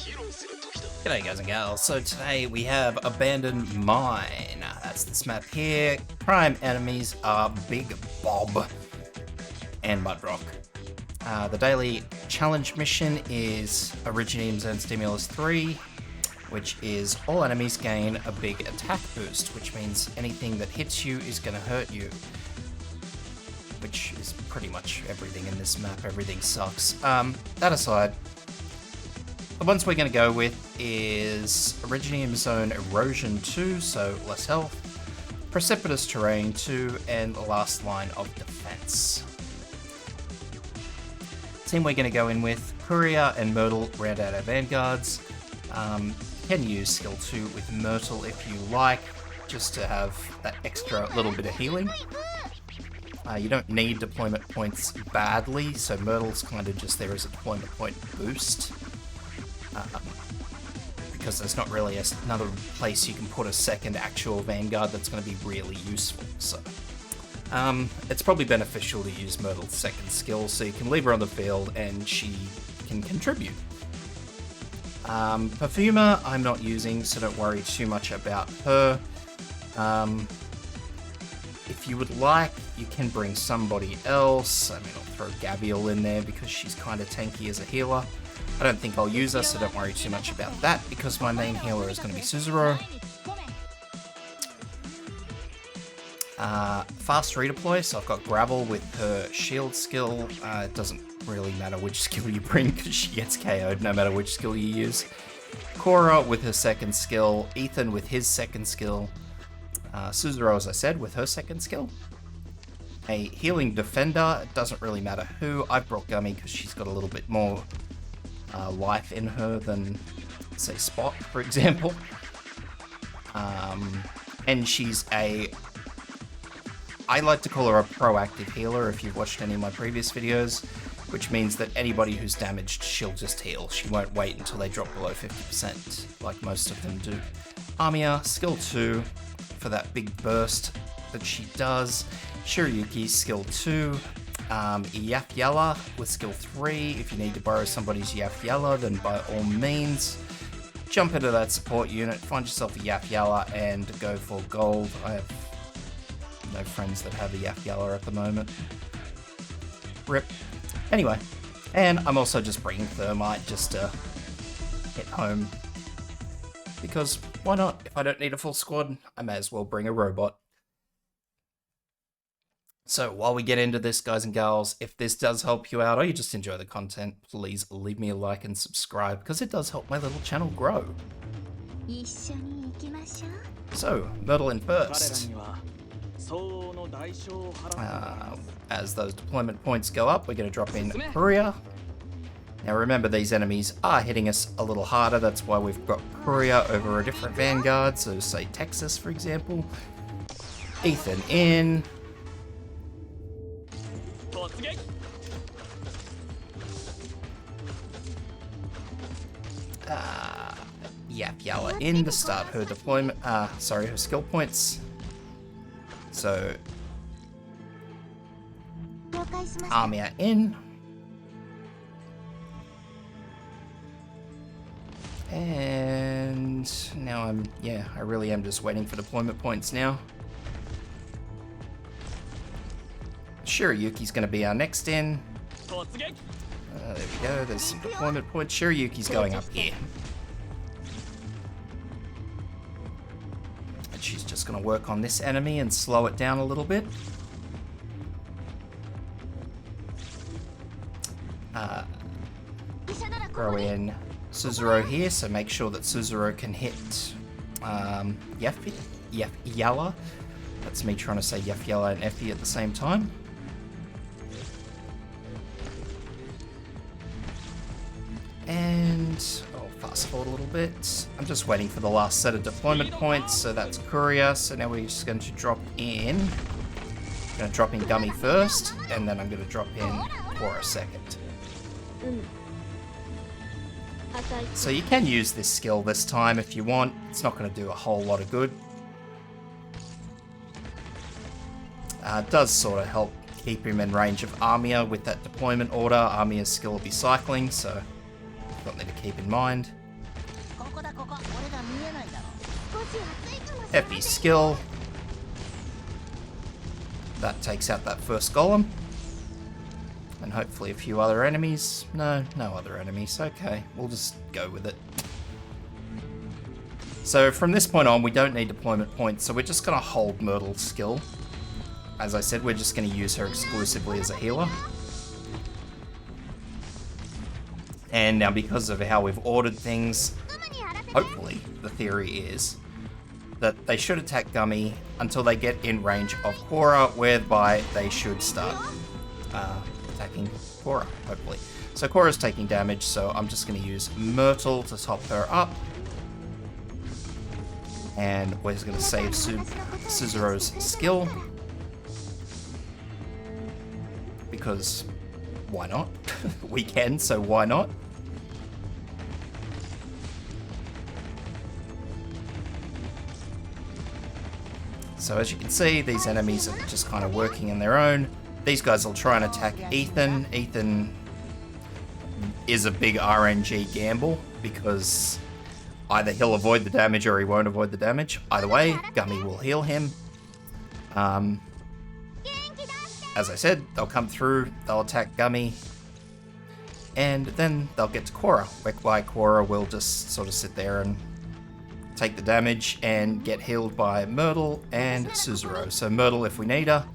G'day guys and gals, so today we have Abandoned Mine. That's this map here. Prime enemies are Big Bob and Mudrock. The daily challenge mission is Originium Zone Stimulus 3, which is all enemies gain a big attack boost, which means anything that hits you is going to hurt you. Which is pretty much everything in this map, everything sucks. That aside, the ones we're going to go with is Originium Zone Erosion 2, so less health, Precipitous Terrain 2, and the last line of defense. Team we're going to go in with, Courier and Myrtle round out our vanguards. Can use skill 2 with Myrtle if you like, just to have that extra little bit of healing. You don't need deployment points badly, so Myrtle's kind of just there as a deployment point boost. Because there's not really another place you can put a second actual Vanguard that's going to be really useful. So it's probably beneficial to use Myrtle's second skill, so you can leave her on the field and she can contribute. Perfumer I'm not using, so don't worry too much about her. If you would like, you can bring somebody else. I mean, I'll throw Gabrielle in there because she's kind of tanky as a healer. I don't think I'll use her, so don't worry too much about that because my main healer is going to be Suzuro. Fast redeploy, so I've got Gravel with her shield skill. It doesn't really matter which skill you bring because she gets KO'd no matter which skill you use. Cora with her second skill, Ethan with his second skill, Suzuro, as I said, with her second skill. A healing defender, it doesn't really matter who. I've brought Gummy because she's got a little bit more life in her than, say, Spot, for example. And she's I like to call her a proactive healer if you've watched any of my previous videos, which means that anybody who's damaged, she'll just heal. She won't wait until they drop below 50%, like most of them do. Amia, skill 2, for that big burst that she does. Shiryuki, skill 2. Yafyala with skill 3. If you need to borrow somebody's Yafyala, then by all means, jump into that support unit, find yourself a Yafyala, and go for gold. I have no friends that have a Yafyala at the moment. RIP. Anyway, and I'm also just bringing Thermite just to hit home. Because why not? If I don't need a full squad, I may as well bring a robot. So while we get into this, guys and gals, if this does help you out or you just enjoy the content, please leave me a like and subscribe because it does help my little channel grow. So, Myrtle in first. As those deployment points go up, we're going to drop in Courier. Now remember, these enemies are hitting us a little harder, that's why we've got Courier over a different Vanguard, so say Texas for example. Ethan in. Yafyala in to start her deployment, her skill points. So, Amia in. And now I really am just waiting for deployment points now. Shiryuki's going to be our next in. There we go, there's some deployment points. Shiryuki's going up here. And she's just going to work on this enemy and slow it down a little bit. Throw in Suzuro here, so make sure that Suzuro can hit Yafyala. That's me trying to say Yafyala and Effie at the same time. And I'll fast forward a little bit. I'm just waiting for the last set of deployment points, so that's Courier. So now we're just going to drop in. I'm going to drop in Gummy first, and then I'm going to drop in Cora second. So you can use this skill this time if you want. It's not going to do a whole lot of good. It does sort of help keep him in range of Amia with that deployment order. Amia's skill will be cycling, so something to keep in mind. Effie's skill. That takes out that first golem. And hopefully a few other enemies. No other enemies. Okay, we'll just go with it. So from this point on, we don't need deployment points, so we're just going to hold Myrtle's skill. As I said, we're just going to use her exclusively as a healer. And now because of how we've ordered things, hopefully the theory is that they should attack Gummy until they get in range of Cora, whereby they should start attacking Cora, hopefully. So Cora's taking damage, so I'm just going to use Myrtle to top her up. And we're just going to save Suzuro's skill. Because why not? We can, so why not? So as you can see, these enemies are just kind of working in their own. These guys will try and attack Ethan. Ethan is a big RNG gamble because either he'll avoid the damage or he won't avoid the damage. Either way, Gummy will heal him. As I said, they'll come through, they'll attack Gummy, and then they'll get to Cora, whereby Cora will just sort of sit there and take the damage and get healed by Myrtle and Suzuro. So Myrtle if we need her,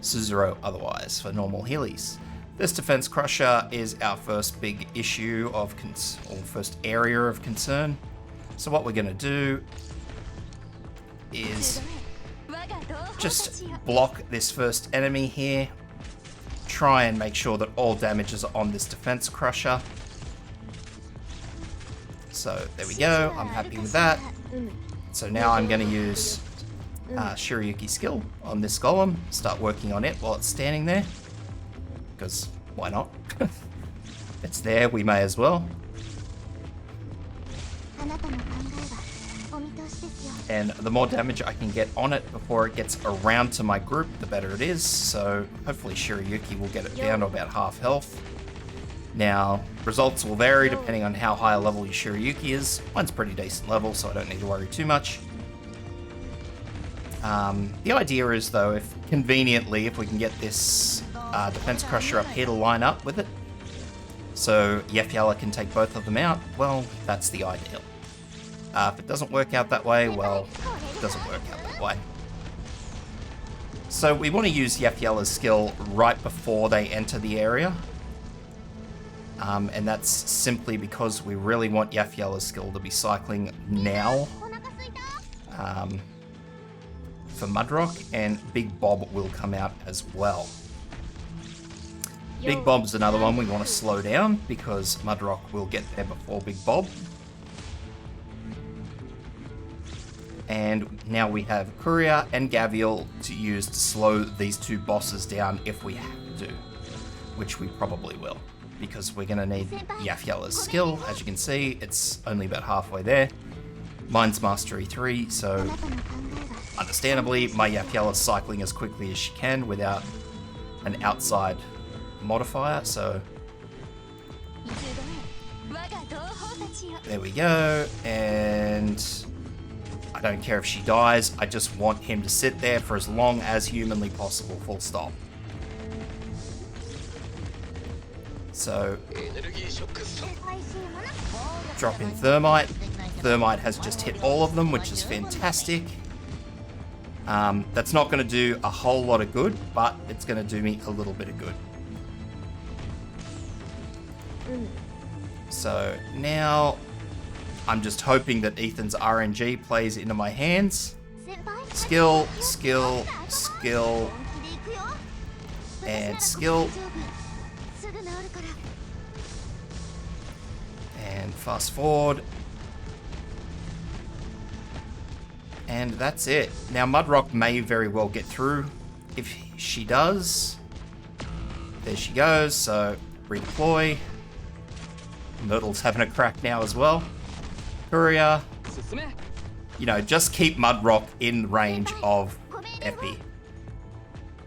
Suzuro otherwise for normal healies. This Defense Crusher is our first big issue of first area of concern. So what we're going to do is just block this first enemy here. Try and make sure that all damages are on this Defense Crusher. So there we go, I'm happy with that. So now I'm going to use Shiryuki's skill on this golem, start working on it while it's standing there. Because why not? It's there, we may as well. And the more damage I can get on it before it gets around to my group, the better it is. So hopefully Shiryuki will get it down to about half health. Now, results will vary depending on how high a level your Shiryuki is. Mine's pretty decent level, so I don't need to worry too much. The idea is, though, if conveniently, if we can get this Defense Crusher up here to line up with it, so Yefyala can take both of them out, well, that's the ideal. If it doesn't work out that way, well, it doesn't work out that way. So we want to use Yefyala's skill right before they enter the area. And that's simply because we really want Yefyala's skill to be cycling now for Mudrock, and Big Bob will come out as well. Big Bob's another one we want to slow down because Mudrock will get there before Big Bob. And now we have Courier and Gavial to use to slow these two bosses down if we have to, which we probably will, because we're going to need Yefyala's skill. As you can see, it's only about halfway there. Mine's Mastery 3, so understandably, my Yefyala's cycling as quickly as she can without an outside modifier, so there we go. And I don't care if she dies, I just want him to sit there for as long as humanly possible, full stop. So, drop in Thermite. Thermite has just hit all of them, which is fantastic. That's not going to do a whole lot of good, but it's going to do me a little bit of good. So now I'm just hoping that Ethan's RNG plays into my hands. Skill, skill, skill, and skill. And fast forward. And that's it. Now Mudrock may very well get through. If she does, there she goes. So redeploy. Myrtle's having a crack now as well. Courier. You know, just keep Mudrock in range of Effie.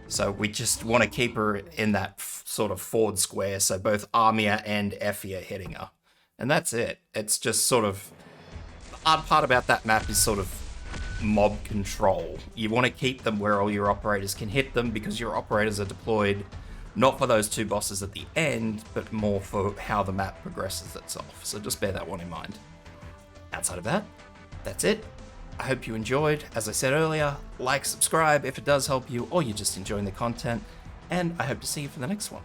So we just want to keep her in that sort of forward square, so both Armia and Effie are hitting her. And that's it. It's just sort of... The hard part about that map is sort of mob control. You want to keep them where all your operators can hit them, because your operators are deployed not for those 2 bosses at the end, but more for how the map progresses itself. So just bear that one in mind. Outside of that, that's it. I hope you enjoyed. As I said earlier, like, subscribe if it does help you, or you're just enjoying the content, and I hope to see you for the next one.